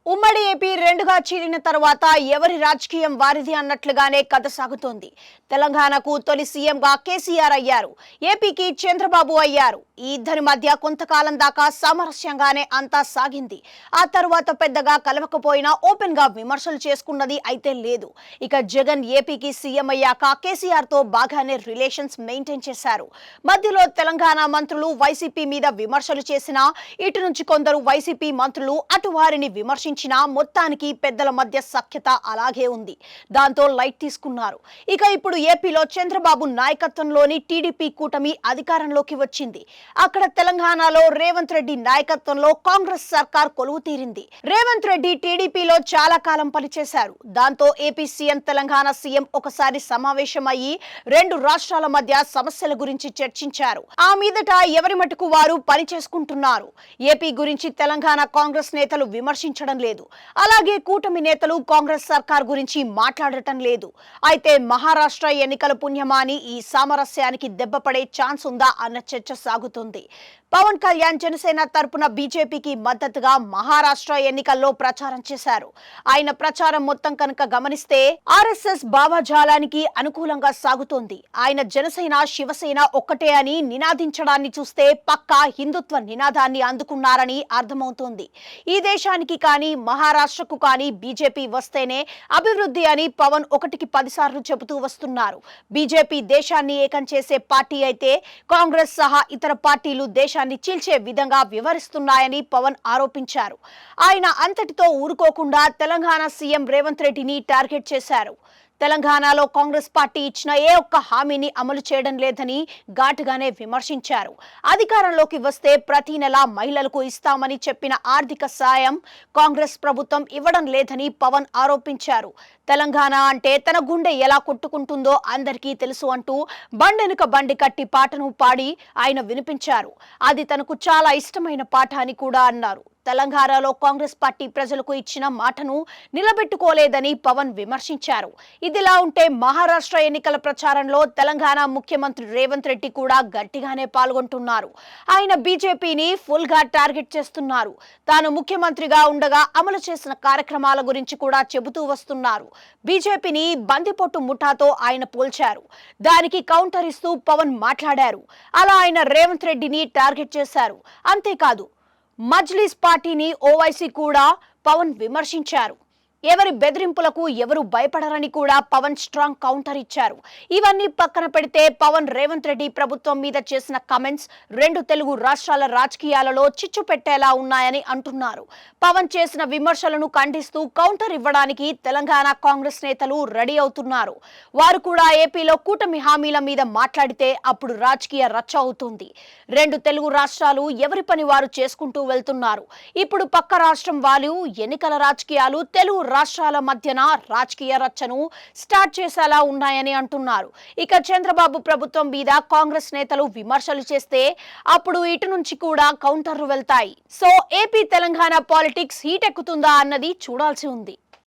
ఉమ్మడి ఏపీ రెండుగా చీలిన తర్వాత ఎవరి రాజకీయం వారిది అన్నట్లుగానే కథ సాగుతోంది. తెలంగాణకు తొలి సీఎంగా కేసీఆర్ అయ్యారు. ఏపీకి చంద్రబాబు అయ్యారు. ఈ ఇద్దరి మధ్య కొంతకాలం దాకా సామరస్యంగానే అంతా సాగింది. ఆ తర్వాత పెద్దగా కలవకపోయినా ఓపెన్ గా విమర్శలు చేసుకున్నది అయితే లేదు. ఇక జగన్ ఏపీకి సీఎం అయ్యాక కేసీఆర్ తో బాగానే రిలేషన్స్ మెయింటైన్ చేశారు. మధ్యలో తెలంగాణ మంత్రులు వైసీపీ మీద విమర్శలు చేసినా ఇటు నుంచి కొందరు వైసీపీ మంత్రులు అటు వారిని విమర్శించారు. మొత్తానికి పెద్దల మధ్య సఖ్యత అలాగే ఉంది. దాంతో లైట్ తీసుకున్నారు. ఇక ఇప్పుడు ఏపీలో చంద్రబాబు నాయకత్వంలోని టీడీపీ కూటమి అధికారంలోకి వచ్చింది. అక్కడ తెలంగాణలో రేవంత్ రెడ్డి నాయకత్వంలో కాంగ్రెస్ సర్కార్ కొలువు తీరింది. రేవంత్ రెడ్డి టీడీపీలో చాలా కాలం పనిచేశారు. దాంతో ఏపీ సీఎం తెలంగాణ సీఎం ఒకసారి సమావేశమయ్యి రెండు రాష్ట్రాల మధ్య సమస్యల గురించి చర్చించారు. ఆ మీదట ఎవరి మటుకు వారు పని చేసుకుంటున్నారు. ఏపీ గురించి తెలంగాణ కాంగ్రెస్ నేతలు విమర్శించడం లేదు. అలాగే కూటమి నేతలు కాంగ్రెస్ సర్కార్ గురించి మాట్లాడటం లేదు. అయితే మహారాష్ట్ర ఎన్నికల పుణ్యమాని ఈ సామరస్యానికి దెబ్బపడే ఛాన్స్ ఉందా అన్న చర్చ సాగుతుంది. పవన్ కళ్యాణ్ జనసేన తరపున బీజేపీకి మద్దతుగా మహారాష్ట్ర ఎన్నికల్లో ప్రచారం చేశారు. ఆయన ప్రచారం మొత్తం కనుక గమనిస్తే ఆర్ఎస్ఎస్ భావజాలానికి అనుకూలంగా సాగుతోంది. ఆయన జనసేన శివసేన ఒక్కటే అని నినాదించడాన్ని చూస్తే పక్కా హిందుత్వ నినాదాన్ని అందుకున్నారని అర్థమవుతోంది. ఈ దేశానికి కానీ మహారాష్ట్రకు కానీ బీజేపీ వస్తేనే అభివృద్ధి అని పవన్ ఒకటికి 10 సార్లు చెబుతూ వస్తున్నారు. బీజేపీ దేశాన్ని ఏకం చేసే పార్టీ అయితే కాంగ్రెస్ సహా ఇతర పార్టీలు దేశాన్ని చీల్చే విధంగా వ్యవహరిస్తున్నాయని పవన్ ఆరోపించారు. ఆయన అంతటితో ఊరుకోకుండా తెలంగాణ సీఎం రేవంత్ రెడ్డిని టార్గెట్ చేశారు. తెలంగాణలో కాంగ్రెస్ పార్టీ ఇచ్చిన ఏ ఒక్క హామీని అమలు చేయడం లేదని ఘాటుగానే విమర్శించారు. అధికారంలోకి వస్తే ప్రతి నెల మహిళలకు ఇస్తామని చెప్పిన ఆర్థిక సాయం కాంగ్రెస్ ప్రభుత్వం ఇవ్వడం లేదని పవన్ ఆరోపించారు. తెలంగాణ అంటే తన గుండె ఎలా కొట్టుకుంటుందో అందరికీ తెలుసు అంటూ బండెనుక బండి కట్టి పాటను పాడి ఆయన వినిపించారు. అది తనకు చాలా ఇష్టమైన పాట అని కూడా అన్నారు. తెలంగాణలో కాంగ్రెస్ పార్టీ ప్రజలకు ఇచ్చిన మాటను నిలబెట్టుకోలేదని పవన్ విమర్శించారు. ఇదిలా ఉంటే మహారాష్ట్ర ఎన్నికల ప్రచారంలో తెలంగాణ ముఖ్యమంత్రి రేవంత్ రెడ్డి కూడా గట్టిగానే పాల్గొంటున్నారు. ఆయన బీజేపీని ఫుల్ గా టార్గెట్ చేస్తున్నారు. తాను ముఖ్యమంత్రిగా ఉండగా అమలు చేసిన కార్యక్రమాల గురించి కూడా చెబుతూ వస్తున్నారు. బీజేపీని బందిపోటు ముఠాతో ఆయన పోల్చారు. దానికి కౌంటర్ ఇస్తూ పవన్ మాట్లాడారు. అలా ఆయన రేవంత్ రెడ్డిని టార్గెట్ చేశారు. అంతేకాదు మజ్లిస్ పార్టీని ఓవైసీ కూడా పవన్ విమర్శించారు. ఎవరి బెదిరింపులకు ఎవరు భయపడరని కూడా పవన్ స్ట్రాంగ్ కౌంటర్ ఇచ్చారు. ఇవన్నీ పక్కన పెడితే పవన్ రేవంత్ రెడ్డి ప్రభుత్వం మీద చేసిన కమెంట్స్ రెండు తెలుగు రాష్ట్రాల రాజకీయాలలో చిచ్చు పెట్టేలా ఉన్నాయని అంటున్నారు. పవన్ చేసిన విమర్శలను ఖండిస్తూ కౌంటర్ ఇవ్వడానికి తెలంగాణ కాంగ్రెస్ నేతలు రెడీ అవుతున్నారు. వారు కూడా ఏపీలో కూటమి హామీల మీద మాట్లాడితే అప్పుడు రాజకీయ రచ్చ అవుతుంది. రెండు తెలుగు రాష్ట్రాలు ఎవరి పని వారు చేసుకుంటూ వెళ్తున్నారు. ఇప్పుడు పక్క రాష్ట్రం వాళ్ళు ఎన్నికల రాజకీయాలు తెలుగు రాష్ట్రాల మధ్యన రాజకీయ రచ్చను స్టార్ట్ చేసేలా ఉన్నాయని అంటున్నారు. ఇక చంద్రబాబు ప్రభుత్వం మీద కాంగ్రెస్ నేతలు విమర్శలు చేస్తే అప్పుడు ఇటు నుంచి కూడా కౌంటర్లు వెళ్తాయి. So AP Telangana politics heat ఎక్కుతుందా అన్నది చూడాల్సి ఉంది.